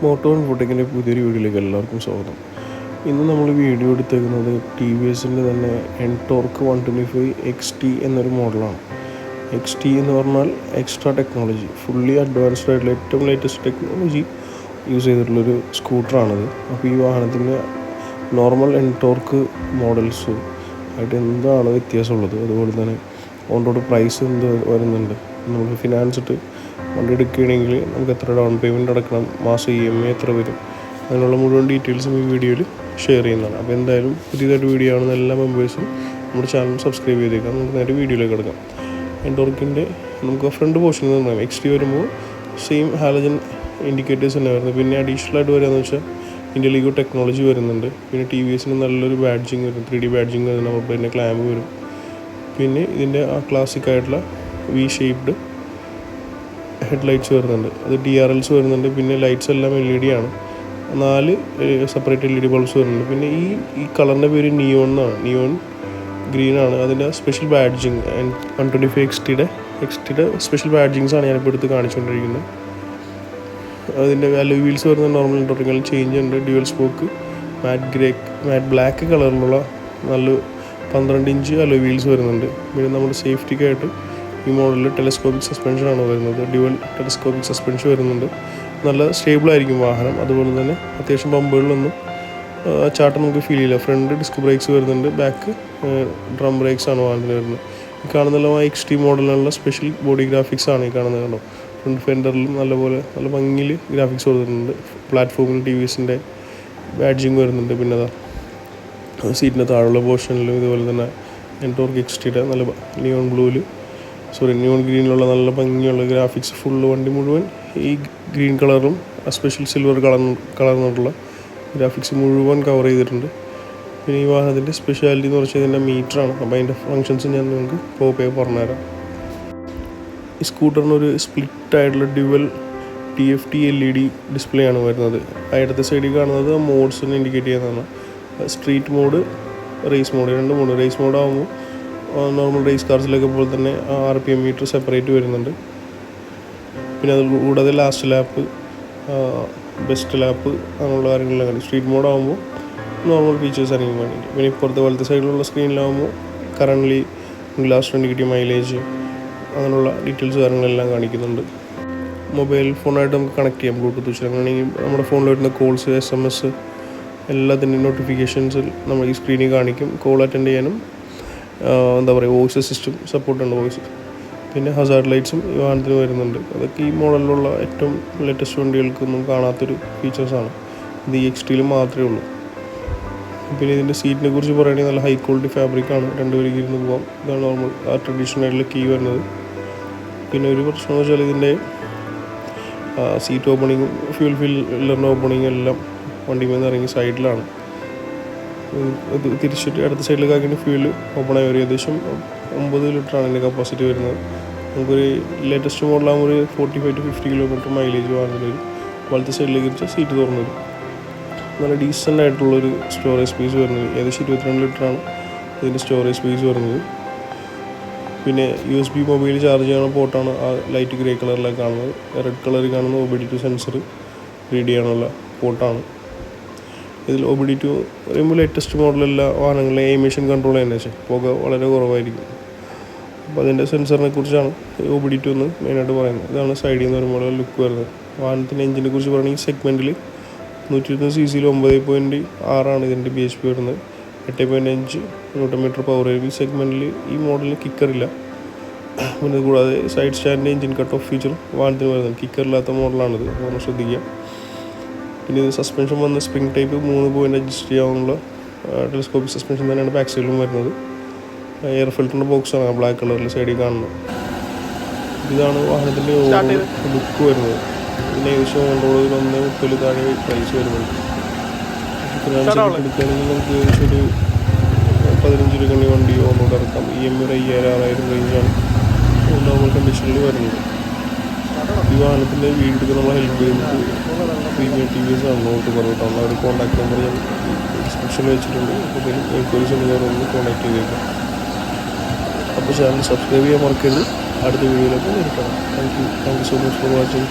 Motto ഇൻഫോടെക്കിൻ്റെ പുതിയൊരു വീഡിയോയിലേക്ക് എല്ലാവർക്കും സ്വാഗതം. ഇന്ന് നമ്മൾ വീഡിയോ എടുത്തേക്കുന്നത് ടി വി എസിൻ്റെ തന്നെ എൻടോർക്ക് 125XT എന്നൊരു മോഡലാണ്. XT എന്ന് പറഞ്ഞാൽ എക്സ്ട്രാ ടെക്നോളജി, ഫുള്ളി അഡ്വാൻസ്ഡ് ആയിട്ടുള്ള ഏറ്റവും ലേറ്റസ്റ്റ് ടെക്നോളജി യൂസ് ചെയ്തിട്ടുള്ളൊരു സ്കൂട്ടറാണിത്. അപ്പോൾ ഈ വാഹനത്തിൻ്റെ നോർമൽ എൻടോർക്ക് മോഡൽസ് ആയിട്ട് എന്താണ് വ്യത്യാസമുള്ളത്, അതുപോലെ തന്നെ ഓൺറോഡ് പ്രൈസ് എന്ത് വരുന്നുണ്ട്, നമുക്ക് ഫിനാൻസ് ഇട്ട് വണ്ടി എടുക്കുകയാണെങ്കിൽ നമുക്ക് എത്ര ഡൗൺ പേയ്മെൻറ്റ് അടക്കണം, മാസം EMI എത്ര വരും, അങ്ങനെയുള്ള മുഴുവൻ ഡീറ്റെയിൽസും ഈ വീഡിയോയിൽ ഷെയർ ചെയ്യുന്നതാണ്. അപ്പോൾ എന്തായാലും പുതിയതായിട്ട് വീഡിയോ ആണെന്ന് എല്ലാ മെമ്പേഴ്സും നമ്മുടെ ചാനൽ സബ്സ്ക്രൈബ് ചെയ്തേക്കാം. നമുക്ക് നേരെ വീഡിയോയിലേക്ക് എടുക്കാം. എൻടോർക്കിൻ്റെ നമുക്ക് ഫ്രണ്ട് പോർഷനിൽ നിന്ന് പറയാം. XT വരുമ്പോൾ സെയിം ഹാലജൻ ഇൻഡിക്കേറ്റേഴ്സ് തന്നെ വരുന്നത്. പിന്നെ അഡീഷണൽ ആയിട്ട് വരികയെന്ന് വെച്ചാൽ ഇൻ്റലിഗോ ടെക്നോളജി വരുന്നുണ്ട്. പിന്നെ TVS നല്ലൊരു ബാഡ്ജിങ് വരും, 3D ബാഡ്ജിങ് വരുന്ന മൊബൈലിൻ്റെ ക്ലാമ്പ് വരും. പിന്നെ ഇതിൻ്റെ ആ ക്ലാസിക് ആയിട്ടുള്ള V-ഷേപ്ഡ് ഹെഡ്ലൈറ്റ്സ് വരുന്നുണ്ട്, അത് DRLs വരുന്നുണ്ട്. പിന്നെ ലൈറ്റ്സ് എല്ലാം LED ആണ്, 4 സെപ്പറേറ്റ് LED ബൾബ്സ് വരുന്നുണ്ട്. പിന്നെ ഈ കളറിൻ്റെ പേര് നിയോൺ എന്നാണ്, നിയോൺ ഗ്രീനാണ് അതിൻ്റെ സ്പെഷ്യൽ ബാഡ്ജിങ്. 125XTയുടെ സ്പെഷ്യൽ ബാഡ്ജിങ്സ് ആണ് ഞാനിപ്പോൾ എടുത്ത് കാണിച്ചുകൊണ്ടിരിക്കുന്നത്. അതിൻ്റെ അലോയ് വീൽസ് വരുന്ന നോർമൽ ഇൻറ്റോറിക്കൽ ചേഞ്ച് ഉണ്ട്. ഡ്യുവൽ സ്പോക്ക് മാറ്റ് ബ്ലാക്ക് കളറിലുള്ള നല്ല 12 ഇഞ്ച് അലോയ് വീൽസ് വരുന്നുണ്ട്. പിന്നെ നമ്മുടെ സേഫ്റ്റിക്കായിട്ട് ഈ മോഡലിൽ ടെലസ്കോപ്പിക് സസ്പെൻഷനാണ് വരുന്നത്, ഡ്യുവൽ ടെലസ്കോപ്പിക് സസ്പെൻഷൻ വരുന്നുണ്ട്. നല്ല സ്റ്റേബിളായിരിക്കും വാഹനം. അതുപോലെ തന്നെ അത്യാവശ്യം ബമ്പുകളിലൊന്നും ചാട്ടം നമുക്ക് ഫീൽ ചെയ്യില്ല. ഫ്രണ്ട് ഡിസ്ക് ബ്രേക്സ് വരുന്നുണ്ട്, ബാക്ക് ഡ്രം ബ്രേക്സ് ആണ് വാഹനത്തിന് വരുന്നത്. ഈ കാണുന്ന XT മോഡലിനുള്ള സ്പെഷ്യൽ ബോഡി ഗ്രാഫിക്സ് ആണ് ഈ കാണുന്നത്. കണ്ടോ, ഫ്രണ്ട് ഫെൻഡറിലും നല്ല ഭംഗിയിൽ ഗ്രാഫിക്സ് കൊടുത്തിട്ടുണ്ട്. പ്ലാറ്റ്ഫോമിൽ TVSൻ്റെ ബാഡ്ജിങ് വരുന്നുണ്ട്. പിന്നെ അതാ സീറ്റിൻ്റെ താഴെയുള്ള പോർഷനിലും ഇതുപോലെ തന്നെ എൻടോർക്ക് XTയുടെ നല്ല നിയോൺ ഗ്രീനിലുള്ള നല്ല ഭംഗിയുള്ള ഗ്രാഫിക്സ് ഫുള്ള് വണ്ടി മുഴുവൻ ഈ ഗ്രീൻ കളറും സ്പെഷ്യൽ സിൽവർ കളറിനുള്ള ഗ്രാഫിക്സ് മുഴുവൻ കവർ ചെയ്തിട്ടുണ്ട്. പിന്നെ ഈ വാഹനത്തിൻ്റെ സ്പെഷ്യാലിറ്റി എന്ന് വെച്ചാൽ ഇതിൻ്റെ മീറ്ററാണ്. അപ്പോൾ അതിൻ്റെ ഫങ്ഷൻസ് ഞാൻ നിങ്ങൾക്ക് പോയി പറഞ്ഞുതരാം. ഈ സ്കൂട്ടറിനൊരു സ്പ്ലിറ്റായിട്ടുള്ള ഡ്യുവൽ TFT LED ഡിസ്പ്ലേ ആണ് വരുന്നത്. ഇടത്തെ സൈഡിൽ കാണുന്നത് മോഡ്സിന് ഇൻഡിക്കേറ്റ് ചെയ്യുന്നതാണ്. Street mode, race mode, 2 mode. Race mode ആകുമ്പോൾ നോർമൽ റേസ് കാർസിലൊക്കെ പോലെ തന്നെ RPM മീറ്റർ സെപ്പറേറ്റ് വരുന്നുണ്ട്. പിന്നെ അത് കൂടാതെ ലാസ്റ്റ് ലാപ്പ്, ബെസ്റ്റ് ലാപ്പ്, അങ്ങനെയുള്ള കാര്യങ്ങളെല്ലാം കാണും. സ്ട്രീറ്റ് മോഡ് ആകുമ്പോൾ നോർമൽ ഫീച്ചേഴ്സ് ആയിരിക്കും വേണ്ടിയിട്ട്. പിന്നെ ഇപ്പുറത്തെ വലത്തെ സൈഡിലുള്ള സ്ക്രീനിലാകുമ്പോൾ കറൻ്റ്ലി ലാസ്റ്റ് വണ്ടി കിട്ടിയ മൈലേജ്, അങ്ങനെയുള്ള ഡീറ്റെയിൽസ് കാര്യങ്ങളെല്ലാം കാണിക്കുന്നുണ്ട്. മൊബൈൽ ഫോണായിട്ട് നമുക്ക് കണക്ട് ചെയ്യാം ബ്ലൂടൂത്ത് വെച്ച്. അങ്ങനെയാണെങ്കിൽ നമ്മുടെ ഫോണിൽ വരുന്ന കോൾസ്, SMS എല്ലാത്തിൻ്റെയും നോട്ടിഫിക്കേഷൻസ് നമ്മൾ ഈ സ്ക്രീനിൽ കാണിക്കും. കോൾ അറ്റൻഡ് ചെയ്യാനും വോയിസ് അസിസ്റ്റും സപ്പോർട്ടുണ്ട്, വോയിസ്. പിന്നെ ഹസാർഡ് ലൈറ്റ്സും ഈ വാഹനത്തിന് വരുന്നുണ്ട്. അതൊക്കെ ഈ മോഡലിലുള്ള ഏറ്റവും ലേറ്റസ്റ്റ് വണ്ടികൾക്കൊന്നും കാണാത്തൊരു ഫീച്ചേഴ്സാണ്. ഇത് ഈ XTയിൽ മാത്രമേ ഉള്ളൂ. പിന്നെ ഇതിൻ്റെ സീറ്റിനെ കുറിച്ച് പറയുകയാണെങ്കിൽ നല്ല ഹൈ ക്വാളിറ്റി ഫാബ്രിക്കാണ്, 2 പേർക്ക് ഇരുന്ന് പോകാം. ഇതാണ് നോർമൽ ട്രഡീഷണൽ ആയിട്ടുള്ള കീ വരുന്നത്. പിന്നെ ഒരു പ്രശ്നമെന്ന് വെച്ചാൽ ഇതിൻ്റെ സീറ്റ് ഓപ്പണിങ്ങും ഫ്യൂൽ ഫില്ലറിൻ്റെ ഓപ്പണിങ്ങും എല്ലാം വണ്ടിയിൽ നിന്ന് ഇറങ്ങി സൈഡിലാണ്. ഇത് തിരിച്ചിട്ട് അടുത്ത സൈഡിലേക്ക് ആക്കിയിട്ട് ഫ്യൂൽ ഓപ്പണായി വരും. ഏകദേശം 9 ലിറ്ററാണ് ഇതിൻ്റെ കപ്പാസിറ്റി വരുന്നത്. നമുക്കൊരു ലേറ്റസ്റ്റ് മോഡലാകുമ്പോൾ ഒരു 45 to 50 കിലോമീറ്റർ മൈലേജ് വാങ്ങുന്ന വരും. വലത്തെ സൈഡിലേക്ക് വെച്ചാൽ സീറ്റ് തുറന്നു വരും. നല്ല ഡീസൻ്റ് ആയിട്ടുള്ളൊരു സ്റ്റോറേജ് സ്പേസ് വരുന്നത്. ഏകദേശം 22 ലിറ്ററാണ് ഇതിൻ്റെ സ്റ്റോറേജ് സ്പേസ് വരുന്നത്. പിന്നെ USB മൊബൈൽ ചാർജ് ചെയ്യുന്ന പോർട്ടാണ് ആ ലൈറ്റ് ഗ്രേ കളറിലൊക്കെ കാണുന്നത്. റെഡ് കളറിൽ കാണുന്ന OBD2 സെൻസർ റീഡ് ചെയ്യാനുള്ള പോർട്ടാണ്. ഇതിൽ OBD2 പറയുമ്പോൾ ലേറ്റസ്റ്റ് മോഡലെല്ലാ വാഹനങ്ങളിലെ എമിഷൻ കൺട്രോൾ തന്നെ വെച്ചാൽ പുക വളരെ കുറവായിരിക്കും. അപ്പോൾ അതിൻ്റെ സെൻസറിനെ കുറിച്ചാണ് OBD2 എന്ന് മെയിനായിട്ട് പറയുന്നത്. ഇതാണ് സൈഡിൽ നിന്ന് വരുമ്പോൾ ലുക്ക് വരുന്നത്. വാഹനത്തിൻ്റെ എഞ്ചിനെ കുറിച്ച് പറയുകയാണെങ്കിൽ സെഗ്മെൻറ്റിൽ 120 cc 9.6 ഇതിൻ്റെ bhp വരുന്നത്. 8.5 Nm പവർ. ഈ സെഗ്മെൻറ്റിൽ ഈ മോഡലിൽ കിക്കറില്ല. പിന്നെ കൂടാതെ സൈഡ് സ്റ്റാൻഡിൻ്റെ എഞ്ചിൻ കട്ട് ഓഫ് ഫീച്ചർ വാഹനത്തിന് വരുന്നത്. കിക്കറില്ലാത്ത മോഡലാണിത്, നമ്മൾ ശ്രദ്ധിക്കുക. പിന്നെ ഇത് സസ്പെൻഷൻ വന്ന സ്പ്രിംഗ് ടൈപ്പ് 3 പോയിൻ്റ് അഡ്ജസ്റ്റ് ചെയ്യാവുന്ന ടെലസ്കോപ്പിക് സസ്പെൻഷൻ തന്നെയാണ് ബാക്ക് സൈഡിലും വരുന്നത്. എയർ ഫിൽറ്ററിൻ്റെ ബോക്സാണ് ബ്ലാക്ക് കളറിൽ സൈഡിൽ കാണുന്നത്. ഇതാണ് വാഹനത്തിൻ്റെ ലുക്ക് വരുന്നത്. ഇതിന് ഏകദേശം 130 താഴെ പ്രൈസ് വരുന്നുണ്ട്. ഫിനാൻസ് എടുക്കുകയാണെങ്കിൽ നമുക്ക് ഏകദേശം ഒരു 15 രൂപ വണ്ടി ഓൺറോഡ് ഇറക്കാം. EMI 5,000-6,000 റേഞ്ചാണ് നോർമൽ കണ്ടീഷനിൽ വരുന്നത്. ഈ വാഹനത്തിൻ്റെ വീട്ടിൽ നമ്മളെ ഹെൽപ്പ് ചെയ്യുന്നത് പ്രീമിയം TVS ആണ്. നോട്ട് പറഞ്ഞിട്ടാണ് അവർ കോൺടാക്ട് നമ്പർ ഞാൻ ഡിസ്ക്രിപ്ഷനിൽ വെച്ചിട്ടുണ്ട്. അപ്പോൾ എൻക്വയറീസ് ഉണ്ടെങ്കിൽ ഒന്ന് കോൺടാക്ട് ചെയ്തേക്കാം. അപ്പോൾ ചാനൽ സബ്സ്ക്രൈബ് ചെയ്യാൻ മറക്കരുത്. അടുത്ത വീഡിയോയിലൊക്കെ ഇരിക്കണം. Thank you so much for watching.